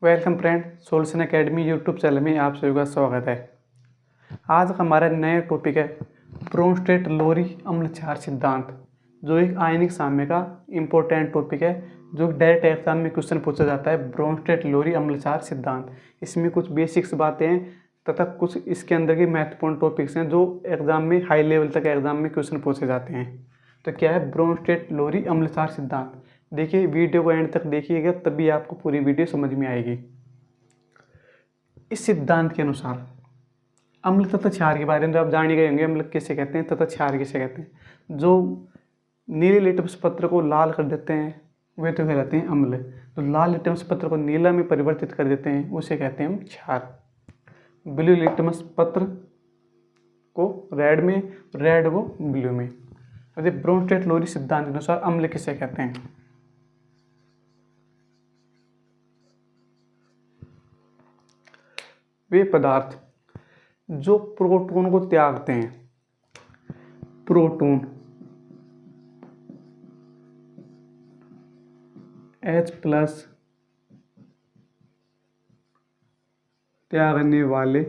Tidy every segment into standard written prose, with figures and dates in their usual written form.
Welcome friend, solution academy YouTube channel में आप सभी का स्वागत है। आज हमारा नया टॉपिक है ब्रोंस्टेड लोरी अम्ल क्षार सिद्धांत, जो एक आयनिक साम्य का इम्पोर्टेंट टॉपिक है जो डायरेक्ट एग्जाम में क्वेश्चन पूछा जाता है। ब्रोंस्टेड लोरी अम्ल क्षार सिद्धांत, इसमें कुछ बेसिक्स बातें हैं तथा कुछ इसके अंदर की महत्वपूर्ण टॉपिक्स हैं जो एग्जाम में हाई लेवल तक एग्जाम में क्वेश्चन पूछे जाते हैं। तो क्या है ब्रोंस्टेड लोरी अम्ल क्षार सिद्धांत? देखिए, वीडियो को एंड तक देखिएगा तभी आपको पूरी वीडियो समझ में आएगी। इस सिद्धांत के अनुसार अम्ल तथा क्षार के बारे में तो आप जान ही गए होंगे, अम्ल किसे कहते हैं तथा क्षार किसे कहते हैं। जो नीले लिटमस पत्र को लाल कर देते हैं वे तो कहलाते हैं अम्ल। तो लाल लिटमस पत्र को नीला में परिवर्तित कर देते हैं उसे कहते हैं हम क्षार। ब्लू लिटमस पत्र को रेड में, रेड को ब्लू में। ब्रोंस्टेड लोरी सिद्धांत के अनुसार अम्ल किसे कहते हैं? वे पदार्थ जो प्रोटॉन को त्यागते हैं, प्रोटॉन H+ त्यागने वाले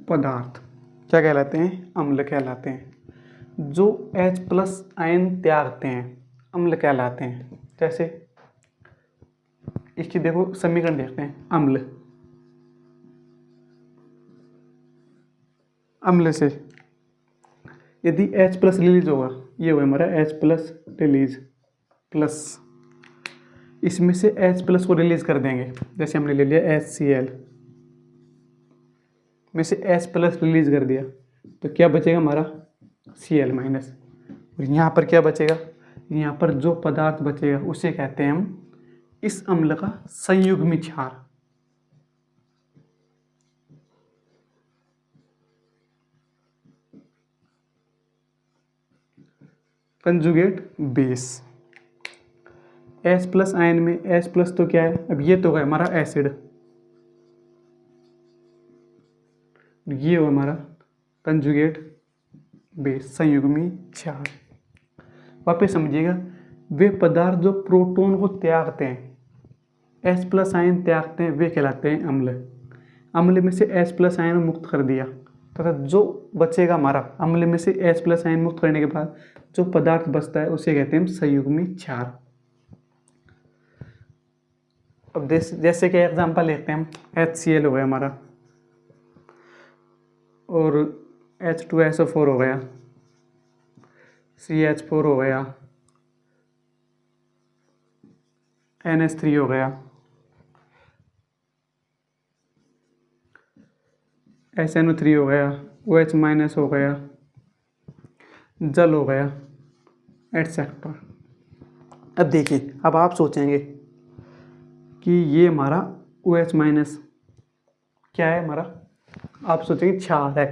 पदार्थ क्या कहलाते हैं? अम्ल कहलाते हैं। जो H+ आयन त्यागते हैं अम्ल कहलाते हैं। जैसे इसकी देखो समीकरण देखते हैं। अम्ल से यदि H+ रिलीज होगा, ये हुआ हमारा H+ रिलीज प्लस, इसमें से H+ को रिलीज कर देंगे। जैसे हमने ले लिया HCl में से H+ रिलीज कर दिया तो क्या बचेगा हमारा? Cl-। और यहाँ पर क्या बचेगा? यहाँ पर जो पदार्थ बचेगा उसे कहते हैं हम इस अम्ल का संयुग्मी क्षार। Conjugate base. H+ आयन में H+ तो क्या है? अब ये तो है हमारा एसिड, ये हो हमारा कंजुगेट बेस, संयुग्मी क्षार। वापस समझिएगा, वे पदार्थ जो प्रोटॉन को त्यागते हैं, H+ आयन त्यागते हैं, वे कहलाते हैं अम्ल। अम्ल में से H+ आयन मुक्त कर दिया तथा जो बचेगा हमारा अम्ल में से H+ आयन मुक्त करने के बाद जो पदार्थ बचता है उसे कहते हैं हम संयुग्मी क्षार। अब जैसे कि एग्जांपल लेते हैं हम, HCl हो गया हमारा और H2SO4 हो गया, CH4 हो गया, NH3 हो गया, SNO3 हो गया, OH- हो गया, जल हो गया, एटसेट्रा। अब देखिए, अब आप सोचेंगे कि ये हमारा OH- क्या है हमारा? आप सोचेंगे क्षार है,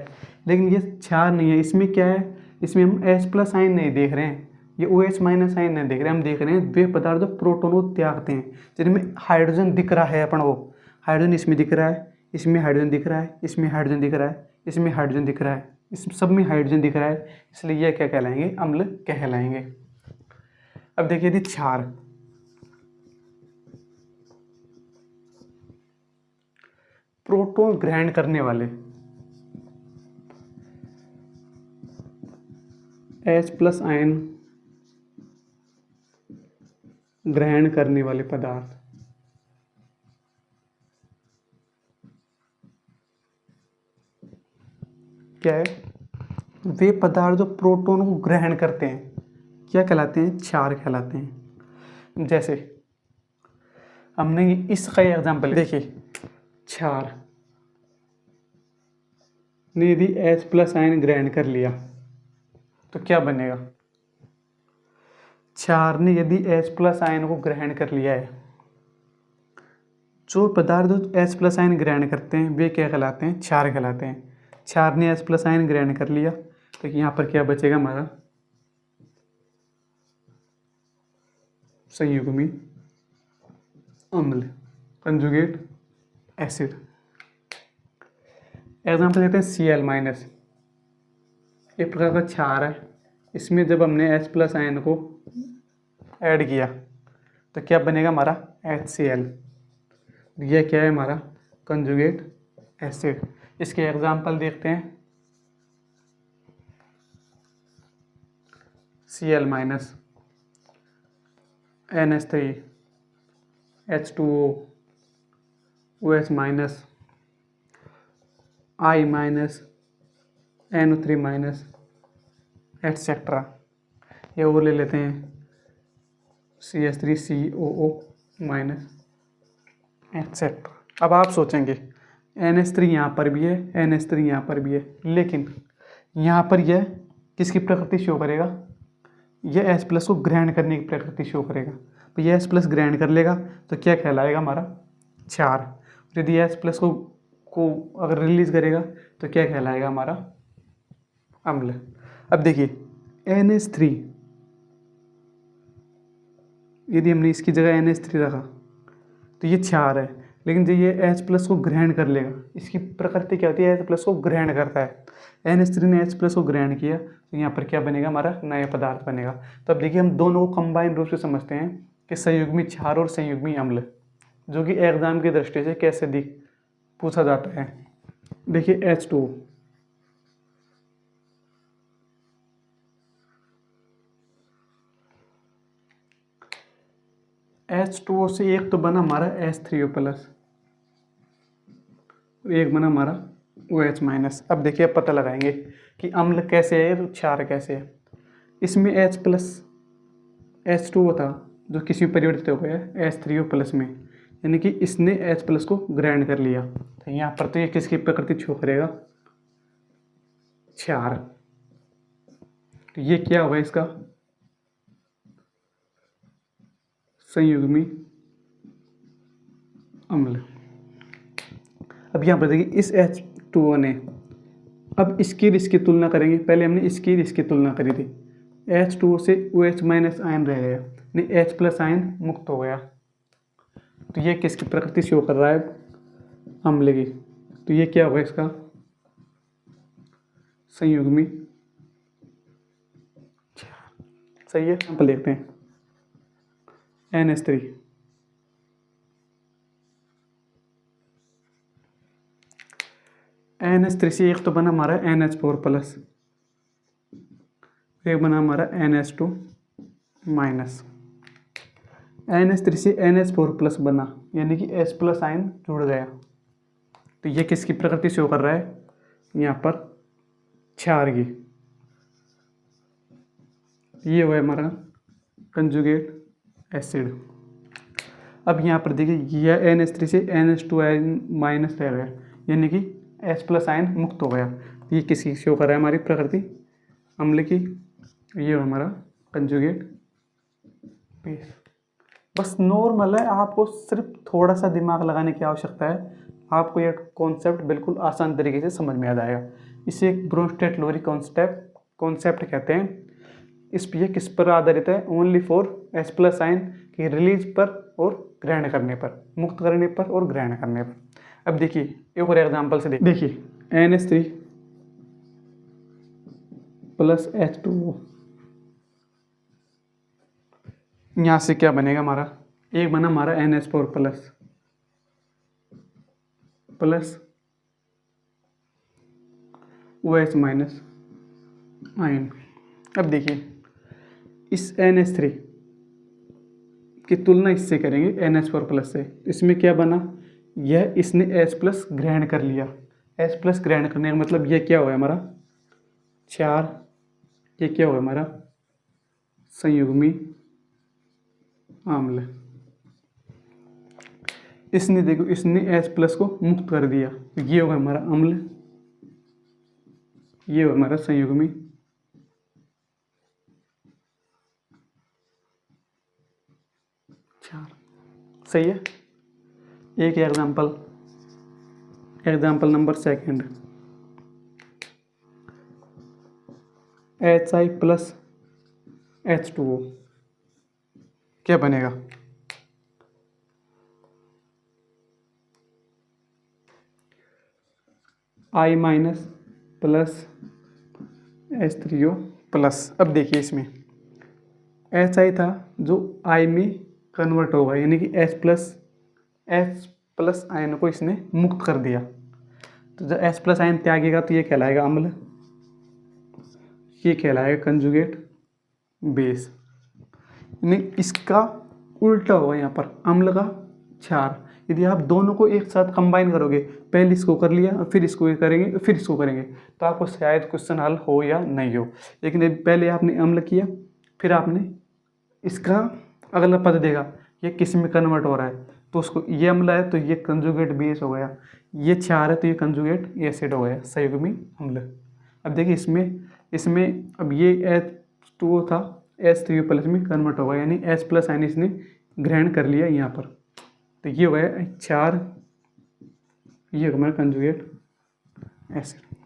लेकिन ये क्षार नहीं है। इसमें क्या है? इसमें हम H+ आयन नहीं देख रहे हैं, ये OH- आयन नहीं देख रहे हैं, हम देख रहे हैं वे पदार्थ जो प्रोटॉन को त्यागते हैं, जिनमें हाइड्रोजन दिख रहा है अपन को। हाइड्रोजन इसमें दिख रहा है, इसमें हाइड्रोजन दिख रहा है, इसमें हाइड्रोजन दिख रहा है, इसमें हाइड्रोजन दिख रहा है, इस सब में हाइड्रोजन दिख रहा है, इसलिए यह क्या कहलाएंगे? अम्ल कहलाएंगे। अब देखिए, यदि क्षार प्रोटॉन ग्रहण करने वाले H+ आयन ग्रहण करने वाले पदार्थ क्या है? वे पदार्थ जो प्रोटॉन को ग्रहण करते हैं क्या कहलाते हैं? क्षार कहलाते हैं। जैसे हमने इसका एग्जांपल देखिए, क्षार ने यदि H+ आयन ग्रहण कर लिया तो क्या बनेगा? क्षार ने यदि H+ आयन को ग्रहण कर लिया है, जो पदार्थ जो H+ आयन ग्रहण करते हैं वे क्या कहलाते हैं? क्षार कहलाते हैं। क्षार ने H+ आयन ग्रहण कर लिया तो यहाँ पर क्या बचेगा हमारा? संयुग्मी अम्ल, कंजुगेट एसिड। एग्जाम्पल देते हैं Cl-। एक प्रकार का क्षार है, इसमें जब हमने H+ आयन को ऐड किया तो क्या बनेगा हमारा HCl। यह क्या है हमारा कंजुगेट एसिड। इसके एग्जाम्पल देखते हैं। Cl minus, NH3, H2O, OH minus, I minus, NO3 minus, etcetera. ये और ले लेते हैं CH3COO माइनस, एटसेट्रा। अब आप सोचेंगे NH3 यहाँ पर भी है, NH3 यहाँ पर भी है, लेकिन यहाँ पर यह किसकी प्रकृति शो करेगा? यह H प्लस को ग्रहण करने की प्रकृति शो करेगा। तो यह H प्लस ग्रहण कर लेगा तो क्या कहलाएगा हमारा? क्षार। यदि H प्लस को अगर रिलीज करेगा तो क्या कहलाएगा हमारा? अम्ल। अब देखिए NH3, यदि हमने इसकी जगह NH3 रखा तो ये क्षार है, लेकिन जब ये H प्लस को ग्रहण कर लेगा, इसकी प्रकृति क्या होती है? H प्लस को ग्रहण करता है। NH3 ने H प्लस को ग्रहण किया तो यहाँ पर क्या बनेगा? हमारा नया पदार्थ बनेगा। तो अब देखिए हम दोनों को कंबाइन रूप से समझते हैं कि संयुग्मी क्षार और संयुग्मी अम्ल, जो कि एग्जाम की दृष्टि से कैसे पूछा जाता है। देखिए H2, H2O से एक तो बना हमारा H3O प्लस, एक बना हमारा OH माइनस। अब देखिए अब पता लगाएंगे कि अम्ल कैसे है तो क्षार कैसे है। इसमें H प्लस H2O था जो किसी में परिवर्तित हो गया H3O प्लस में, यानी कि इसने H प्लस को ग्रहण कर लिया। तो यहाँ पर तो ये किसकी प्रकृति शो करेगा? क्षार। तो ये क्या होगा इसका? संयुग्मी अम्ल। अब यहाँ पर देखिए इस H2O ने, अब इसकी और इसकी तुलना करेंगे। पहले हमने इसकी और इसकी तुलना करी थी। H2O से OH माइनस आयन रह गया, नहीं H प्लस आयन मुक्त हो गया। तो ये किसकी प्रकृति शो कर रहा है? अम्ल की। तो ये क्या होगा इसका? संयुग्मी क्षार। सही है। एग्जाम्पल देखते हैं। NH3, NH3 से एक तो बना हमारा NH4 प्लस, एक बना हमारा NH2 माइनस। NH3 से NH4 प्लस बना, यानी कि H प्लस आयन जुड़ गया। तो ये किसकी प्रकृति शो कर रहा है? यहाँ पर क्षार की। ये हुआ हमारा कंजुगेट एसिड। अब यहाँ पर देखिए यह NH3 से NH2 आयन माइनस रह गया, यानी कि H प्लस आयन मुक्त हो गया। ये किसकी शो कर रहा है? हमारी प्रकृति अम्ल की। ये हमारा कंजुगेट बेस। बस नॉर्मल है, आपको सिर्फ थोड़ा सा दिमाग लगाने की आवश्यकता है। आपको यह कॉन्सेप्ट बिल्कुल आसान तरीके से समझ में आ जाएगा। इसे एक ब्रोंस्टेड-लोरी कॉन्सेप्ट कहते हैं। ये किस पर आधारित है? Only for H plus ion की रिलीज पर और ग्रहण करने पर, मुक्त करने पर और ग्रहण करने पर। अब देखिए एक और एग्जाम्पल से देखिए NH3 प्लस H2O, यहाँ से क्या बनेगा हमारा? एक बना हमारा NH4 plus plus OH minus ion. अब देखिए इस NH3 की तुलना इससे करेंगे NH4 प्लस से। इसमें क्या बना? यह इसने H प्लस ग्रहण कर लिया। H प्लस ग्रहण करने का मतलब यह क्या हुआ हमारा? क्षार। ये क्या हुआ हमारा? संयुग्मी अम्ल। इसने देखो इसने H प्लस को मुक्त कर दिया, ये होगा हमारा अम्ल, ये होगा हमारा संयुग्मी क्षार। सही है। एक example number second, HI plus H2O क्या बनेगा? I minus plus H3O plus. अब देखिए इसमें HI था जो I में कन्वर्ट होगा, यानी कि H+ आयन को इसने मुक्त कर दिया। तो जब H+ आयन त्यागेगा तो ये कहलाएगा अम्ल, ये कहलाएगा कंजुगेट बेस। यानी इसका उल्टा होगा यहाँ पर, अम्ल का क्षार। यदि आप दोनों को एक साथ कंबाइन करोगे, पहले इसको कर लिया और फिर इसको करेंगे फिर इसको करेंगे, तो आपको शायद क्वेश्चन हल हो या नहीं हो। लेकिन यदि पहले आपने अम्ल किया, फिर आपने इसका अगला पद देगा ये किस में कन्वर्ट हो रहा है, तो उसको ये अम्ल है तो ये कंजुगेट बेस हो गया, ये क्षार है तो ये कंजुगेट एसिड हो गया, संयुग्मी अम्ल। अब देखिए इसमें अब ये H2O था, H3O+ में कन्वर्ट होगा, यानी H+ आयन इसने ग्रहण कर लिया यहाँ पर, तो ये हो गया क्षार, ये हमारा कंजुगेट एसिड।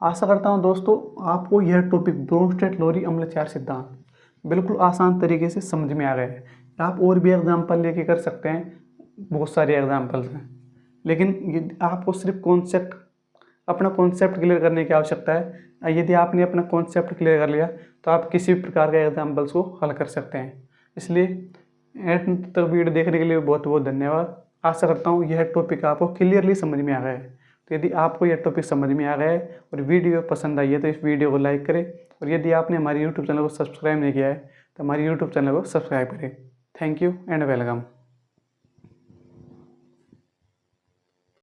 आशा करता हूँ दोस्तों आपको यह टॉपिक ब्रोंस्टेड-लोरी अम्ल क्षार सिद्धांत बिल्कुल आसान तरीके से समझ में आ गया है। आप और भी एग्जाम्पल लेके कर सकते हैं, बहुत सारे एग्जाम्पल्स हैं, लेकिन यदि आपको सिर्फ अपना कॉन्सेप्ट क्लियर करने की आवश्यकता है। यदि आपने अपना कॉन्सेप्ट क्लियर कर लिया तो आप किसी भी प्रकार के एग्जाम्पल्स को हल कर सकते हैं। इसलिए एंड तक वीडियो देखने के लिए बहुत बहुत धन्यवाद। आशा करता हूँ यह टॉपिक आपको क्लियरली समझ में आ गया है। तो यदि आपको यह टॉपिक समझ में आ गया है और वीडियो पसंद आई है तो इस वीडियो को लाइक करें, और यदि आपने हमारे यूट्यूब चैनल को सब्सक्राइब नहीं किया है तो हमारे यूट्यूब चैनल को सब्सक्राइब करें। Thank you and welcome.